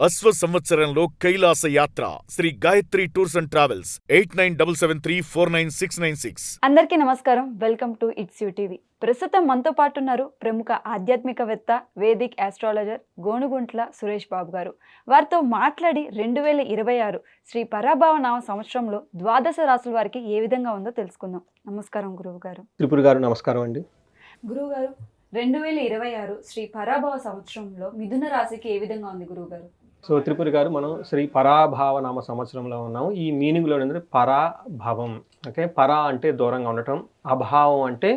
అశ్వ సంవత్సరంలో కైలాస యాత్ర Shri Gayatri tours and travels 8977349696. అందరికీ నమస్కారం. Welcome to it's you TV. ప్రస్తుతం మనతో పాటు ఉన్నారు ప్రముఖ ఆధ్యాత్మికవేత్త, వేదిక్ ఆస్ట్రాలజర్ గోనుగుంట్ల సురేష్ బాబు గారు. వారితో మాట్లాడి 2026 శ్రీ పరాభవ నామ సంవత్సరంలో ద్వాదశ రాశుల వారికి ఏ విధంగా ఉందో తెలుసుకుందాం. నమస్కారం గురువు గారు. త్రిపుర గారు నమస్కారం అండి. గురువు గారు, 2026 శ్రీ పరాభవ సంవత్సరంలో మిథున రాశికి ఏ విధంగా ఉంది గురువు గారు? సో త్రిపుర గారు, మనం శ్రీ పరాభావ నామ సంవత్సరంలో ఉన్నాము. ఈ మీనింగ్లో ఏంటంటే పరాభవం. ఓకే, పరా అంటే దూరంగా ఉండటం, అభావం అంటే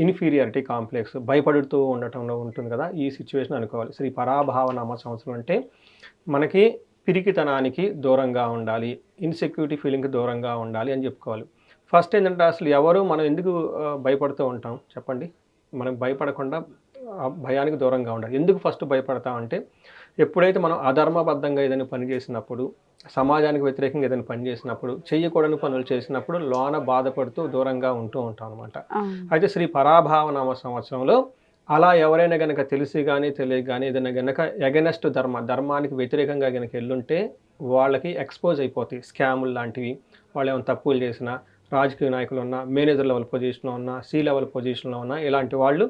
ఇన్ఫీరియారిటీ కాంప్లెక్స్, భయపడుతూ ఉండటంలో ఉంటుంది కదా, ఈ సిచ్యువేషన్ అనుకోవాలి. శ్రీ పరాభావ నామ సంవత్సరం అంటే మనకి పిరికితనానికి దూరంగా ఉండాలి, ఇన్సెక్యూరిటీ ఫీలింగ్కి దూరంగా ఉండాలి అని చెప్పుకోవాలి. ఫస్ట్ ఏంటంటే, అసలు ఎవరు మనం ఎందుకు భయపడుతూ ఉంటాం చెప్పండి? మనం భయపడకుండా భయానికి దూరంగా ఉండాలి. ఎందుకు ఫస్ట్ భయపడతామంటే, ఎప్పుడైతే మనం అధర్మబద్ధంగా ఏదైనా పని చేసినప్పుడు, సమాజానికి వ్యతిరేకంగా ఏదైనా పని చేసినప్పుడు, చేయకూడని పనులు చేసినప్పుడు లోన బాధపడుతూ దూరంగా ఉంటూ ఉంటాం అనమాట. అయితే శ్రీ పరాభావ నామ సంవత్సరంలో అలా ఎవరైనా కనుక తెలిసి కానీ తెలియక కానీ ఏదైనా కనుక ఎగనెస్ట్ ధర్మానికి వ్యతిరేకంగా కనుక వెళ్ళుంటే వాళ్ళకి ఎక్స్పోజ్ అయిపోతాయి స్కాములు లాంటివి. వాళ్ళు ఏమైనా తప్పులు చేసినా, రాజకీయ నాయకులు ఉన్నా, మేనేజర్ లెవెల్ పొజిషన్లో ఉన్నా, సి లెవెల్ పొజిషన్లో ఉన్నా, ఇలాంటి వాళ్ళు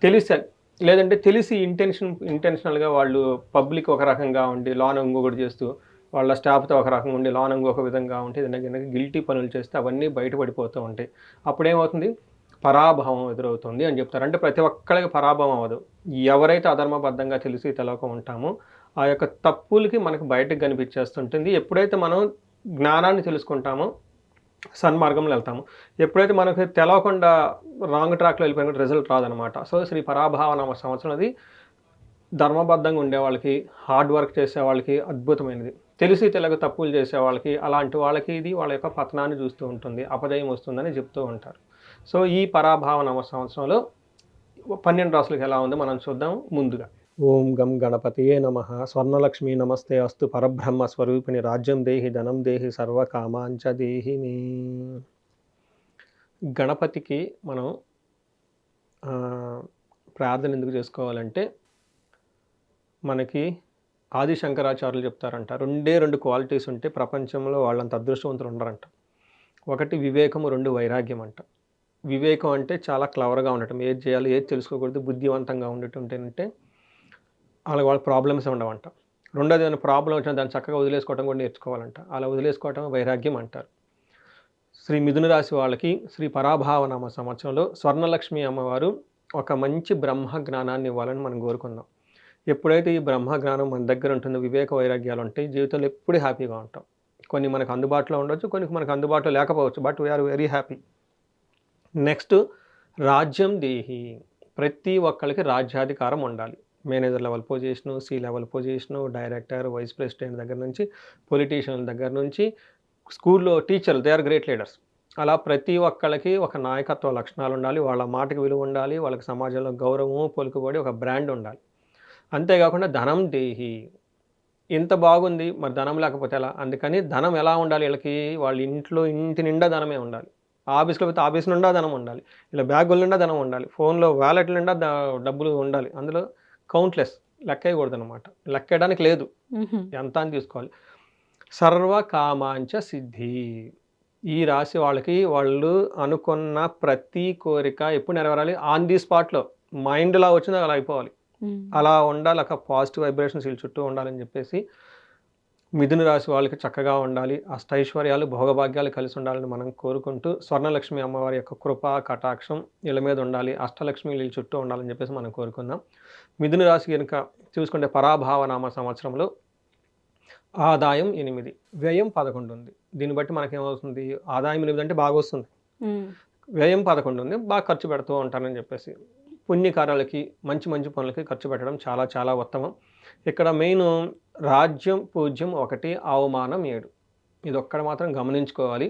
తెలిసి లేదంటే తెలిసి ఇంటెన్షనల్గా వాళ్ళు పబ్లిక్ ఒక రకంగా ఉండి లోన ఇంకొకటి చేస్తూ, వాళ్ళ స్టాఫ్తో ఒక రకంగా ఉండి లోన ఇంకొక విధంగా ఉంటే ఏదైనా కనుక గిల్టీ పనులు చేస్తే అవన్నీ బయటపడిపోతూ ఉంటాయి. అప్పుడేమవుతుంది? పరాభవం ఎదురవుతుంది అని చెప్తారు. అంటే ప్రతి ఒక్కరికి పరాభవం అవ్వదు. ఎవరైతే అధర్మబద్ధంగా తెలిసి తెలవక ఉంటామో ఆ యొక్క తప్పులకి మనకు బయటకు కనిపించేస్తుంటుంది. ఎప్పుడైతే మనం జ్ఞానాన్ని తెలుసుకుంటామో సన్మార్గంలో వెళ్తాము. ఎప్పుడైతే మనకు తెలవకుండా రాంగ్ ట్రాక్లో వెళ్ళిపోయిన రిజల్ట్ రాదనమాట. సో శ్రీ పరాభావ నామ సంవత్సరం అది ధర్మబద్ధంగా ఉండే వాళ్ళకి, హార్డ్ వర్క్ చేసే వాళ్ళకి అద్భుతమైనది. తెలిసి తెలక తప్పులు చేసే వాళ్ళకి, అలాంటి వాళ్ళకి ఇది వాళ్ళ యొక్క పతనాన్ని చూస్తూ ఉంటుంది, అపజయం వస్తుందని చెప్తూ ఉంటారు. సో ఈ పరాభావ నామ సంవత్సరంలో 12 రాసులకు ఎలా ఉందో మనం చూద్దాం. ముందుగా ఓం గం గణపతియే నమః. స్వర్ణలక్ష్మి నమస్తే అస్తు. పరబ్రహ్మ స్వరూపిణి రాజ్యం దేహి ధనం దేహి సర్వకామాంచ దేహి మే. గణపతికి మనం ప్రార్థన ఎందుకు చేసుకోవాలంటే, మనకి ఆది శంకరాచార్యులు చెప్తారంట, రెండు క్వాలిటీస్ ఉంటే ప్రపంచంలో వాళ్ళంత అదృష్టవంతులు ఉండరంట. ఒకటి వివేకము, 2 వైరాగ్యం అంట. వివేకం అంటే చాలా క్లవర్గా ఉండటం, ఏది చేయాలి ఏది తెలుసుకోకూడదు, బుద్ధివంతంగా ఉండటంటే వాళ్ళ ప్రాబ్లమ్స్ ఉండవంట. రెండోది, ఏదైనా ప్రాబ్లం వచ్చినా దాన్ని చక్కగా వదిలేసుకోవడం కూడా నేర్చుకోవాలంట. అలా వదిలేసుకోవటం వైరాగ్యం అంటారు. శ్రీ మిథున రాశి వాళ్ళకి శ్రీ పరాభావ నామ సంవత్సరంలో స్వర్ణలక్ష్మి అమ్మవారు ఒక మంచి బ్రహ్మ జ్ఞానాన్ని ఇవ్వాలని మనం కోరుకుందాం. ఎప్పుడైతే ఈ బ్రహ్మ జ్ఞానం మన దగ్గర ఉంటుందో, వివేక వైరాగ్యాలు ఉంటాయి, జీవితంలో ఎప్పుడూ హ్యాపీగా ఉంటాం. కొన్ని మనకు అందుబాటులో ఉండొచ్చు, కొన్ని మనకు అందుబాటులో లేకపోవచ్చు, but we are very happy. Next, రాజ్యం దేహి. ప్రతి ఒక్కరికి రాజ్యాధికారం ఉండాలి. Manager level position, C level position, director, vice president దగ్గర నుంచి, పొలిటీషియన్ల దగ్గర నుంచి, స్కూల్లో టీచర్లు, దే ఆర్ గ్రేట్ లీడర్స్. అలా ప్రతి ఒక్కళ్ళకి ఒక నాయకత్వ లక్షణాలు ఉండాలి, వాళ్ళ మాటకి విలువ ఉండాలి, వాళ్ళకి సమాజంలో గౌరవము, పలుకుబడి, ఒక బ్రాండ్ ఉండాలి. అంతేకాకుండా ధనం దేహి. ఇంత బాగుంది, మరి ధనం లేకపోతే ఎలా? అందుకని ధనం ఎలా ఉండాలి వీళ్ళకి? వాళ్ళ ఇంటి నిండా ధనమే ఉండాలి. ఆఫీస్లో పోతే ఆఫీస్ నిండా ధనం ఉండాలి, ఇలా బ్యాగుల నిండా ధనం ఉండాలి, ఫోన్లో వ్యాలెట్ నిండా డబ్బులు ఉండాలి. అందులో కౌంట్లెస్, లెక్కేయకూడదు అనమాట. లెక్కేయడానికి లేదు, ఎంత అని తీసుకోవాలి. సర్వకామాంచ సిద్ధి. ఈ రాశి వాళ్ళకి వాళ్ళు అనుకున్న ప్రతి కోరిక ఎప్పుడు నెరవేరాలి? ఆన్ ది స్పాట్లో, మైండ్లా వచ్చింది అలా అయిపోవాలి, అలా ఉండాలి. ఒక పాజిటివ్ వైబ్రేషన్స్ వీళ్ళ చుట్టూ ఉండాలని చెప్పేసి మిథున రాశి వాళ్ళకి చక్కగా ఉండాలి. అష్టైశ్వర్యాలు, భోగభాగ్యాలు కలిసి ఉండాలని మనం కోరుకుంటూ, స్వర్ణలక్ష్మి అమ్మవారి యొక్క కృపా కటాక్షం వీళ్ళ మీద ఉండాలి, అష్టలక్ష్మి వీళ్ళ చుట్టూ ఉండాలని చెప్పేసి మనం కోరుకుందాం. మిథున రాశి కనుక చూసుకుంటే పరాభావ నామ సంవత్సరంలో ఆదాయం 8, వ్యయం 11 ఉంది. దీన్ని బట్టి మనకేమవుతుంది? ఆదాయం 8 అంటే బాగా వస్తుంది, వ్యయం 11 ఉంది, బాగా ఖర్చు పెడుతూ ఉంటానని చెప్పేసి. పుణ్యకార్యాలకి, మంచి పనులకి ఖర్చు పెట్టడం చాలా చాలా ఉత్తమం. ఇక్కడ మెయిన్ రాజ్యం పూజ్యం 1, అవమానం 7. ఇది ఒక్కడ మాత్రం గమనించుకోవాలి.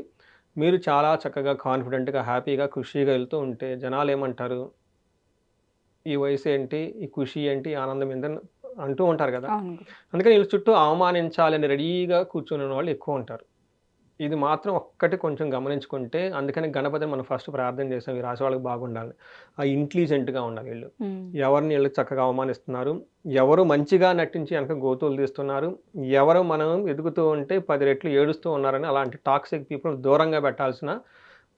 మీరు చాలా చక్కగా కాన్ఫిడెంట్గా, హ్యాపీగా, ఖుషీగా వెళ్తూ ఉంటే జనాలు ఏమంటారు? ఈ వయసు ఏంటి, ఈ ఖుషి ఏంటి, ఆనందం ఏంటని అంటూ ఉంటారు కదా. అందుకని వీళ్ళ చుట్టూ అవమానించాలని రెడీగా కూర్చుని వాళ్ళు ఎక్కువ ఉంటారు. ఇది మాత్రం ఒక్కటి కొంచెం గమనించుకుంటే, అందుకని గణపతిని మనం ఫస్ట్ ప్రార్థన చేసాం. ఈ రాశి వాళ్ళకి బాగుండాలి. ఇంటెలిజెంట్‌గా ఉండాలి వీళ్ళు. ఎవరిని వీళ్ళు చక్కగా అవమానిస్తున్నారు, ఎవరు మంచిగా నటించి వెనక గోతులు తీస్తున్నారు, ఎవరు మనం ఎదుగుతూ ఉంటే 10 రెట్లు ఏడుస్తూ ఉన్నారని అలాంటి టాక్సిక్ పీపుల్ దూరంగా పెట్టాల్సిన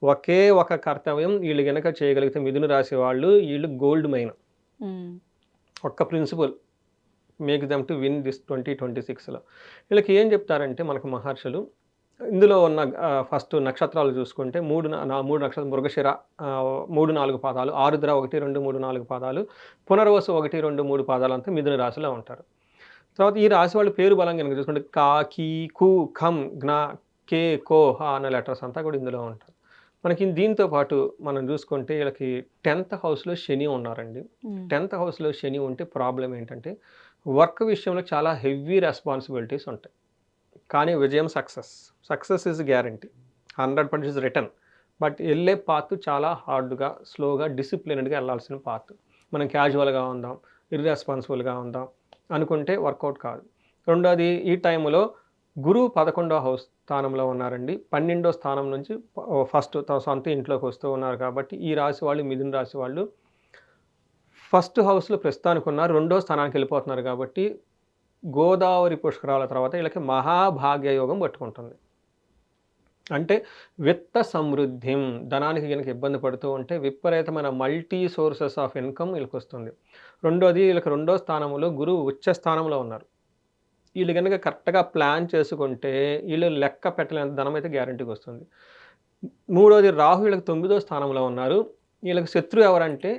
ఒకే ఒక కర్తవ్యం వీళ్ళు గనక చేయగలిగితే మిథున రాశి వాళ్ళు, వీళ్ళు గోల్డ్ మైన్. ఒక్క principle make them to win this 2026లో. వీళ్ళకి ఏం చెప్తారంటే మనకు మహర్షులు, ఇందులో ఉన్న ఫస్ట్ నక్షత్రాలు చూసుకుంటే 3 నక్షత్రాలు మృగశిర 3, 4 పాదాలు, ఆరుద్ర 1, 2, 3, 4 పాదాలు, పునర్వసు 1, 2, 3 పాదాలు అంతా మిథున రాశిలో ఉంటారు. తర్వాత ఈ రాశి వాళ్ళు పేరు బలం కనుక చూసుకుంటే కా, కీ, కు, ఖం, జ్ఞ, కే, కో, హ అనే లెటర్స్ అంతా కూడా ఇందులో ఉంటారు. మనకి దీంతో పాటు మనం చూసుకుంటే వీళ్ళకి 10th హౌస్లో శని ఉన్నారండి. 10th హౌస్లో శని ఉంటే ప్రాబ్లం ఏంటంటే వర్క్ విషయంలో చాలా హెవీ రెస్పాన్సిబిలిటీస్ ఉంటాయి. కానీ విజయం success is guarantee, 100% is return. But వెళ్ళే పాత్ చాలా హార్డ్గా, స్లోగా, డిసిప్లిన్డ్గా వెళ్ళాల్సిన పాత్. మనం క్యాజువల్గా ఉందాం, ఇర్రెస్పాన్సిబుల్గా ఉందాం అనుకుంటే వర్కౌట్ కాదు. రెండోది, ఈ టైంలో గురువు 11వ హౌస్ స్థానంలో ఉన్నారండి. 12వ స్థానం నుంచి ఫస్ట్ తన సొంత ఇంట్లోకి వస్తూ ఉన్నారు. కాబట్టి ఈ రాశి వాళ్ళు, మిథున రాశి వాళ్ళు ఫస్ట్ హౌస్లో ప్రస్తుతానికి ఉన్నారు, 2వ స్థానానికి వెళ్ళిపోతున్నారు. కాబట్టి గోదావరి పుష్కరాల తర్వాత వీళ్ళకి మహాభాగ్య యోగం పట్టుకుంటుంది. అంటే విత్త సమృద్ధిం, ధనానికి కనుక ఇబ్బంది పడుతూ ఉంటే విపరీతమైన మల్టీ సోర్సెస్ ఆఫ్ ఇన్కమ్ వీళ్ళకి వస్తుంది. రెండోది, వీళ్ళకి 2వ స్థానంలో గురువు ఉచ్చ స్థానంలో ఉన్నారు. వీళ్ళు కనుక కరెక్ట్గా ప్లాన్ చేసుకుంటే వీళ్ళు లెక్క పెట్టలేని ధనం అయితే గ్యారంటీగా వస్తుంది. మూడోది, రాహు వీళ్ళకి 9వ స్థానంలో ఉన్నారు. వీళ్ళకి శత్రువు ఎవరంటే,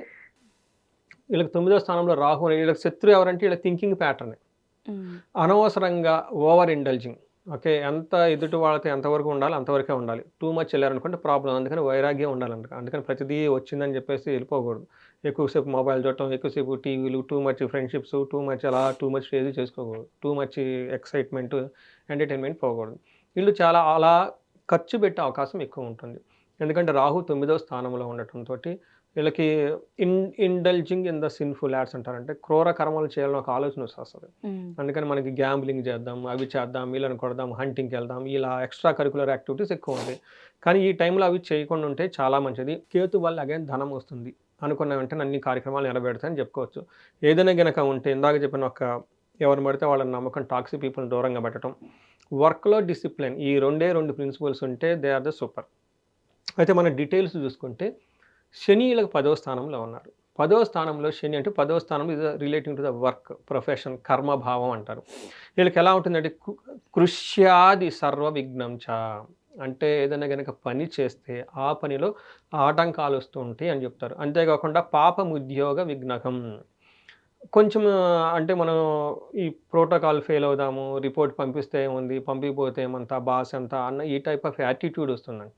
వీళ్ళకి 9వ స్థానంలో రాహు, వీళ్ళకి శత్రువు ఎవరంటే వీళ్ళ థింకింగ్ ప్యాటర్న్. అనవసరంగా ఓవర్ ఇండల్జింగ్. ఓకే, ఎంత ఎదుటి వాళ్ళతో ఎంతవరకు ఉండాలి అంతవరకే ఉండాలి. టూ మచ్ వెళ్ళారనుకుంటే ప్రాబ్లం. అందుకని వైరాగ్యం ఉండాలంట. అందుకని ప్రతిదీ వచ్చిందని చెప్పేసి వెళ్ళిపోకూడదు. ఎక్కువసేపు మొబైల్ చూడటం, ఎక్కువసేపు టీవీలు, too much friendships, too much ఏది చేసుకోకూడదు. టూ మచ్ ఎక్సైట్మెంట్, ఎంటర్టైన్మెంట్ పోకూడదు. వీళ్ళు చాలా అలా ఖర్చు పెట్టే అవకాశం ఎక్కువ ఉంటుంది. ఎందుకంటే రాహు 9వ స్థానంలో ఉండటంతో వీళ్ళకి indulging in the sinful ads అంటారంటే క్రూర కర్మలు చేయాలని ఒక ఆలోచన వస్తుంది. అందుకని మనకి గ్యాంబ్లింగ్ చేద్దాం, అవి చేద్దాం, వీళ్ళని కొడదాం, హంటింగ్కి వెళ్దాం, ఇలా ఎక్స్ట్రా కరికులర్ యాక్టివిటీస్ ఎక్కువ ఉంటాయి. కానీ ఈ టైంలో అవి చేయకుండా ఉంటే చాలా మంచిది. కేతు వల్ల అగైన్ ధనం వస్తుంది. అనుకున్న వెంటనే అన్ని కార్యక్రమాలు నెరవేరుతాయని చెప్పుకోవచ్చు. ఏదైనా గనక ఉంటే ఇందాక చెప్పిన ఒక ఎవరిని పడితే వాళ్ళని నమ్మకం, టాక్సీ పీపుల్ని దూరంగా పెట్టడం, వర్క్లో డిసిప్లిన్, ఈ 2 ప్రిన్సిపల్స్ ఉంటే దే ఆర్ ద సూపర్. అయితే మన డీటెయిల్స్ చూసుకుంటే శని వీళ్ళకి 10వ స్థానంలో ఉన్నారు. 10వ స్థానంలో శని అంటే 10వ స్థానం is relating to the work, profession, కర్మభావం అంటారు. వీళ్ళకి ఎలా ఉంటుందంటే కృష్యాది సర్వ విఘ్నం చ, అంటే ఏదైనా కనుక పని చేస్తే ఆ పనిలో ఆటంకాలు వస్తూ ఉంటాయి అని చెప్తారు. అంతేకాకుండా పాపం ఉద్యోగ విఘ్నకం, కొంచెం అంటే మనం ఈ ప్రోటోకాల్ ఫెయిల్ అవుదాము, రిపోర్ట్ పంపిస్తే ఏముంది, పంపిపోతే ఏమంతా, బాస్ ఎంత అన్న ఈ టైప్ ఆఫ్ యాటిట్యూడ్ వస్తుందంట.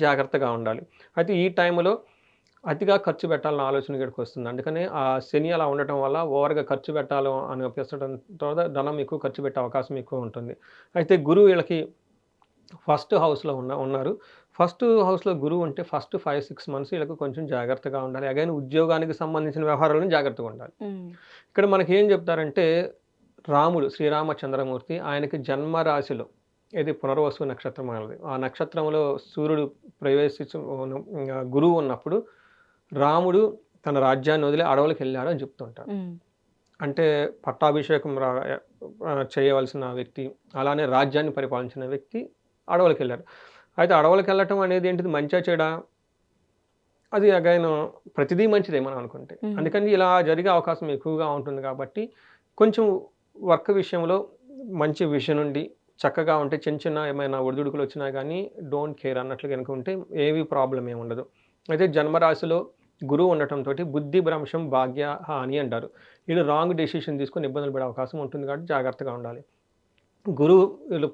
జాగ్రత్తగా ఉండాలి. అయితే ఈ టైంలో అతిగా ఖర్చు పెట్టాలన్న ఆలోచన ఇక్కడికి వస్తుంది. అందుకని ఆ శని అలా ఉండటం వల్ల ఓవర్గా ఖర్చు పెట్టాలి అనిపించడం తర్వాత ధనం ఎక్కువ ఖర్చు పెట్టే అవకాశం ఎక్కువ ఉంటుంది. అయితే గురువు వీళ్ళకి ఫస్ట్ హౌస్లో ఉన్నారు. ఫస్ట్ హౌస్లో గురువు ఉంటే ఫస్ట్ 5-6 మంత్స్ వీళ్ళకి కొంచెం జాగ్రత్తగా ఉండాలి. అగైన్ ఉద్యోగానికి సంబంధించిన వ్యవహారాలను జాగ్రత్తగా ఉండాలి. ఇక్కడ మనకి ఏం చెప్తారంటే రాముడు, శ్రీరామచంద్రమూర్తి, ఆయనకి జన్మరాశిలో ఇది పునర్వసు నక్షత్రం అనేది, ఆ నక్షత్రంలో సూర్యుడు ప్రవేశించు గురువు ఉన్నప్పుడు రాముడు తన రాజ్యాన్ని వదిలి అడవులకు వెళ్ళాడు అని చెప్తుంటారు. అంటే పట్టాభిషేకం చేయవలసిన వ్యక్తి, అలానే రాజ్యాన్ని పరిపాలించిన వ్యక్తి అడవులకు వెళ్ళారు. అయితే అడవులకు వెళ్ళటం అనేది ఏంటిది, మంచిగా చెడా, అది అగైన్ ప్రతిదీ మంచిదే మనం అనుకుంటే. అందుకని ఇలా జరిగే అవకాశం ఎక్కువగా ఉంటుంది. కాబట్టి కొంచెం వర్క్ విషయంలో మంచి విషయం నుండి చక్కగా ఉంటే చిన్న ఏమైనా ఒడిదుడుకులు వచ్చినా కానీ డోంట్ కేర్ అన్నట్లు కనుక ఉంటే ఏవి ప్రాబ్లం ఏమి ఉండదు. అయితే జన్మరాశిలో గురువు ఉండటంతో బుద్ధి భ్రంశం భాగ్య హాని అంటారు. వీళ్ళు రాంగ్ డెసిషన్ తీసుకొని ఇబ్బందులు పడే అవకాశం ఉంటుంది. కాబట్టి జాగ్రత్తగా ఉండాలి. గురువు వీళ్ళు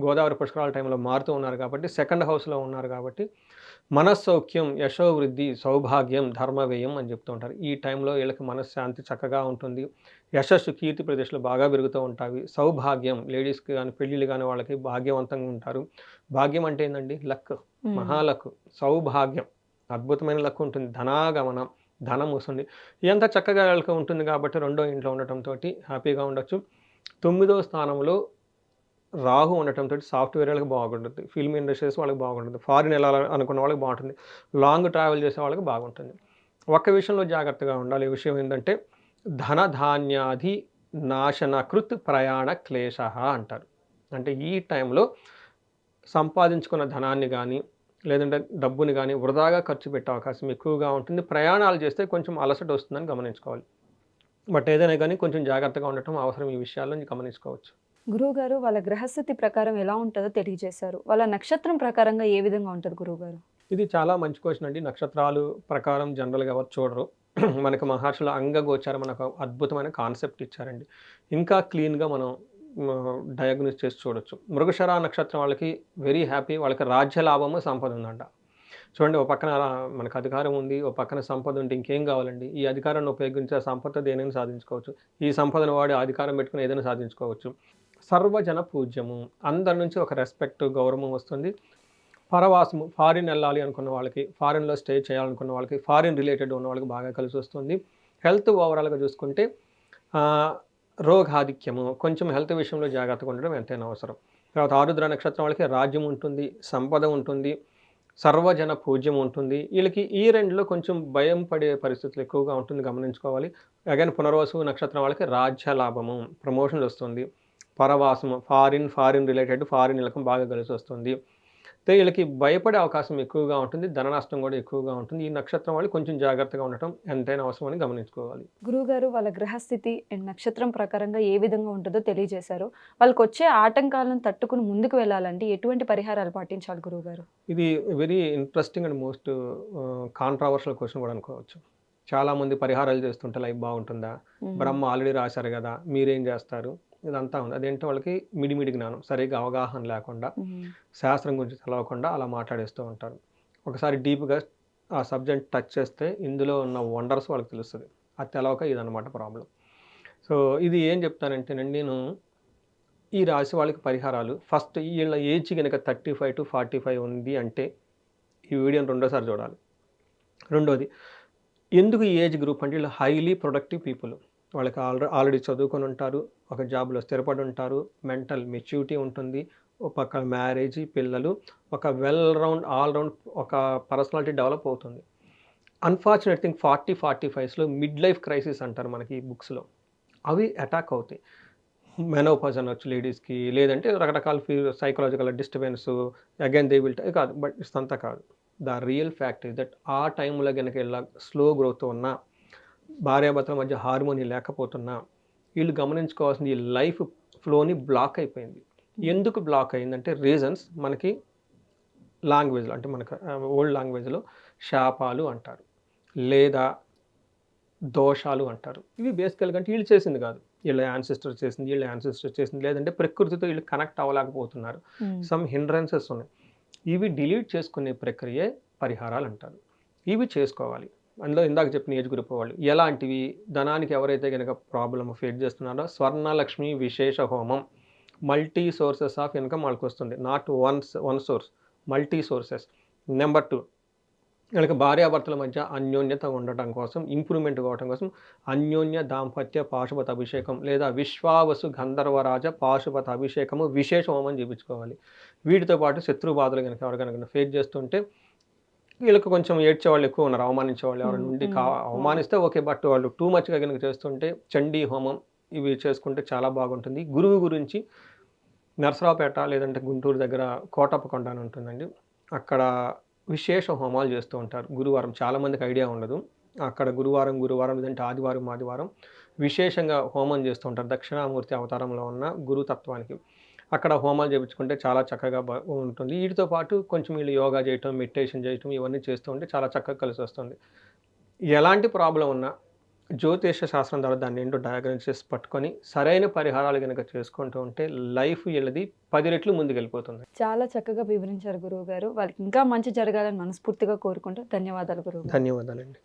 గోదావరి పుష్కరాల టైంలో మారుతూ ఉన్నారు కాబట్టి 2nd హౌస్లో ఉన్నారు. కాబట్టి మనస్సౌఖ్యం, యశోవృద్ధి, సౌభాగ్యం, ధర్మవ్యయం అని చెప్తూ ఉంటారు. ఈ టైంలో వీళ్ళకి మనశ్శాంతి చక్కగా ఉంటుంది. యశస్సు, కీర్తి ప్రదేశాలు బాగా పెరుగుతూ ఉంటాయి. సౌభాగ్యం, లేడీస్కి కానీ పెళ్ళిళ్ళు కానీ వాళ్ళకి భాగ్యవంతంగా ఉంటారు. భాగ్యం అంటే ఏంటండి, లక్, మహాలక్. సౌభాగ్యం అద్భుతమైన లక్ ఉంటుంది. ధనాగమనం, ధనం వస్తుంది. ఇదంతా చక్కగా వీళ్ళకి ఉంటుంది. కాబట్టి 2వ ఇంట్లో ఉండటంతో హ్యాపీగా ఉండొచ్చు. 9వ స్థానంలో రాహు ఉండటంతో సాఫ్ట్వేర్ వాళ్ళకి బాగుంటుంది, ఫిల్మ్ ఇండస్ట్రీస్ వాళ్ళకి బాగుంటుంది, ఫారిన్ వెళ్ళాలని అనుకున్న వాళ్ళకి బాగుంటుంది, లాంగ్ ట్రావెల్ చేసే వాళ్ళకి బాగుంటుంది. ఒక్క విషయంలో జాగ్రత్తగా ఉండాలి. ఈ విషయం ఏంటంటే ధనధాన్యాది నాశనకృత్ ప్రయాణ క్లేశ అంటారు. అంటే ఈ టైంలో సంపాదించుకున్న ధనాన్ని కానీ లేదంటే డబ్బుని కానీ వృధాగా ఖర్చు పెట్టే అవకాశం ఎక్కువగా ఉంటుంది. ప్రయాణాలు చేస్తే కొంచెం అలసట వస్తుందని గమనించుకోవాలి. బట్ ఏదైనా కానీ కొంచెం జాగ్రత్తగా ఉండటం అవసరం. ఈ విషయాల్లో గమనించుకోవచ్చు. గురువుగారు వాళ్ళ గ్రహస్థితి ప్రకారం ఎలా ఉంటుందో తెలియజేశారు. వాళ్ళ నక్షత్రం ప్రకారంగా ఏ విధంగా ఉంటుంది గురువుగారు? ఇది చాలా మంచి క్వశ్చన్ అండి. నక్షత్రాలు ప్రకారం జనరల్గా ఎవరు చూడరు. మనకు మహర్షుల అంగగోచారం మనకు అద్భుతమైన కాన్సెప్ట్ ఇచ్చారండి. ఇంకా క్లీన్గా మనం డయాగ్నోస్ చేసి చూడొచ్చు. మృగశిర నక్షత్రం వాళ్ళకి వెరీ హ్యాపీ, వాళ్ళకి రాజ్య లాభము సంపద ఉందంట. చూడండి, ఓ పక్కన మనకు అధికారం ఉంది, ఓ పక్కన సంపద ఉంటే ఇంకేం కావాలండి? ఈ అధికారాన్ని ఉపయోగించి ఆ సంపద దేనైనా సాధించుకోవచ్చు. ఈ సంపదను వాడి అధికారం పెట్టుకుని ఏదైనా సాధించుకోవచ్చు. సర్వజన పూజ్యము, అందరి నుంచి ఒక రెస్పెక్ట్, గౌరవం వస్తుంది. పరవాసము, ఫారిన్ వెళ్ళాలి అనుకున్న వాళ్ళకి, ఫారిన్లో స్టే చేయాలనుకున్న వాళ్ళకి, ఫారిన్ రిలేటెడ్ ఉన్న వాళ్ళకి బాగా కలిసి వస్తుంది. హెల్త్ ఓవరాల్గా చూసుకుంటే రోగాధిక్యము, కొంచెం హెల్త్ విషయంలో జాగ్రత్తగా ఉండడం ఎంతైనా అవసరం. తర్వాత ఆరుద్ర నక్షత్రం వాళ్ళకి రాజ్యం ఉంటుంది, సంపద ఉంటుంది, సర్వజన పూజ్యం ఉంటుంది. వీళ్ళకి ఈ రెండులో కొంచెం భయం పడే పరిస్థితులు ఎక్కువగా ఉంటుంది, గమనించుకోవాలి. అగైన్ పునర్వసు నక్షత్రం వాళ్ళకి రాజ్య లాభము, ప్రమోషన్ వస్తుంది. పరవాసము, ఫారిన్ రిలేటెడ్ ఫారిన్ ఇళ్ళకం బాగా కలిసి వస్తుంది. వీళ్ళకి భయపడే అవకాశం ఎక్కువగా ఉంటుంది, ధన నష్టం కూడా ఎక్కువగా ఉంటుంది. ఈ నక్షత్రం వాళ్ళు కొంచెం జాగ్రత్తగా ఉండటం ఎంతైనా అవసరం అని గమనించుకోవాలి. గురువుగారు వాళ్ళ గ్రహస్థితి అండ్ నక్షత్రం ప్రకారంగా ఏ విధంగా ఉంటుందో తెలియజేశారు. వాళ్ళకి వచ్చే ఆటంకాలను తట్టుకుని ముందుకు వెళ్ళాలంటే ఎటువంటి పరిహారాలు పాటించాలి గురువుగారు? ఇది very interesting and most controversial question కూడా అనుకోవచ్చు. చాలామంది పరిహారాలు చేస్తుంటే లైఫ్ బాగుంటుందా, బ్రహ్మ ఆల్రెడీ రాశారు కదా, మీరేం చేస్తారు, ఇదంతా ఉంది. అదేంటో వాళ్ళకి మిడిమిడి జ్ఞానం, సరిగ్గా అవగాహన లేకుండా, శాస్త్రం గురించి తెలవకుండా అలా మాట్లాడేస్తూ ఉంటారు. ఒకసారి డీప్గా ఆ సబ్జెక్ట్ టచ్ చేస్తే ఇందులో ఉన్న వండర్స్ వాళ్ళకి తెలుస్తుంది. అది తెలవక ఇదన్నమాట ప్రాబ్లం. సో ఇది ఏం చెప్తానంటేనండి, నేను ఈ రాశి వాళ్ళకి పరిహారాలు ఫస్ట్ వీళ్ళ ఏజ్ కనుక 35 to 45 ఉంది అంటే ఈ వీడియోని రెండోసారి చూడాలి. రెండోది, ఎందుకు ఈ ఏజ్ గ్రూప్ అంటే వీళ్ళు హైలీ ప్రొడక్టివ్ పీపుల్. వాళ్ళకి ఆల్రెడీ చదువుకొని ఉంటారు, ఒక జాబ్లో స్థిరపడి ఉంటారు, మెంటల్ మెచ్యూరిటీ ఉంటుంది, ఒక పక్క మ్యారేజ్, పిల్లలు, ఒక ఆల్ రౌండ్ ఒక పర్సనాలిటీ డెవలప్ అవుతుంది. అన్ఫార్చునేట్ థింగ్ 40-45లో మిడ్ లైఫ్ క్రైసిస్ అంటారు మనకి ఈ బుక్స్లో, అవి అటాక్ అవుతాయి. మెనోపాజ్ అనొచ్చు లేడీస్కి, లేదంటే రకరకాల psychological disturbance, again they will కాదు, బట్ ఇట్స్ అంతా కాదు. The real fact is that ఆ టైంలో కనుక ఇలా స్లో గ్రోత్ ఉన్నా, భార్యాభర్తల మధ్య హార్మోని లేకపోతున్నా, వీళ్ళు గమనించుకోవాల్సింది ఈ లైఫ్ ఫ్లోని బ్లాక్ అయిపోయింది. ఎందుకు బ్లాక్ అయిందంటే రీజన్స్ మనకి లాంగ్వేజ్లో, అంటే మనకు ఓల్డ్ లాంగ్వేజ్లో శాపాలు అంటారు, లేదా దోషాలు అంటారు. ఇవి బేసికల్గా అంటే వీళ్ళు చేసింది కాదు, వీళ్ళ యాన్సిస్టర్ చేసింది, లేదంటే ప్రకృతితో వీళ్ళు కనెక్ట్ అవ్వలేకపోతున్నారు, సమ్ హిండ్రెన్సెస్ ఉన్నాయి. ఇవి డిలీట్ చేసుకునే ప్రక్రియే పరిహారాలు అంటారు. ఇవి చేసుకోవాలి. అందులో ఇందాక చెప్పిన ఏజ్ గ్రూప్ వాళ్ళు ఎలాంటివి, ధనానికి ఎవరైతే కనుక ప్రాబ్లమ్ ఫేస్ చేస్తున్నారో స్వర్ణలక్ష్మి విశేష హోమం, మల్టీ సోర్సెస్ ఆఫ్ ఇన్కమ్ వాళ్ళకి వస్తుంది, not one source, multi sources. Number 2, వీళ్ళకి భార్యాభర్తల మధ్య అన్యోన్యత ఉండటం కోసం, ఇంప్రూవ్మెంట్ కావడం కోసం అన్యోన్య దాంపత్య పాశుపత అభిషేకం లేదా విశ్వావసు గంధర్వరాజ పాశుపత అభిషేకము విశేష హోమం చేయించుకోవాలి. వీటితో పాటు శత్రు బాధలు కనుక ఎవరికైనా ఫేస్ చేస్తుంటే, వీళ్ళకి కొంచెం ఏడ్చేవాళ్ళు ఎక్కువ ఉన్నారు, అవమానించేవాళ్ళు ఎవరి నుండి అవమానిస్తే ఓకే, బట్ వాళ్ళు టూ మచ్గా కనుక చేస్తుంటే చండీ హోమం ఇవి చేసుకుంటే చాలా బాగుంటుంది. గురువు గురించి నరసరావుపేట లేదంటే గుంటూరు దగ్గర కోటప్పకొండ అని ఉంటుందండి, అక్కడ విశేష హోమాలు చేస్తూ ఉంటారు గురువారం. చాలామందికి ఐడియా ఉండదు, అక్కడ గురువారం లేదంటే ఆదివారం విశేషంగా హోమం చేస్తూ ఉంటారు. దక్షిణామూర్తి అవతారంలో ఉన్న గురుతత్వానికి అక్కడ హోమాలు చేయించుకుంటే చాలా చక్కగా ఉంటుంది. వీటితో పాటు కొంచెం వీళ్ళు యోగా చేయటం, మెడిటేషన్ చేయటం ఇవన్నీ చేస్తూ ఉంటే చాలా చక్కగా కలిసి వస్తుంది. ఎలాంటి ప్రాబ్లం ఉన్నా జ్యోతిష శాస్త్రం ద్వారా దాన్ని ఏంటో డయాగ్నోసిస్ పట్టుకొని సరైన పరిహారాలు కనుక చేసుకుంటూ ఉంటే లైఫ్ వీళ్ళది 10 రెట్లు ముందుకు వెళ్ళిపోతుంది. చాలా చక్కగా వివరించారు గురువు గారు. వాళ్ళకి ఇంకా మంచి జరగాలని మనస్ఫూర్తిగా కోరుకుంటూ ధన్యవాదాలు గురువు. ధన్యవాదాలండి.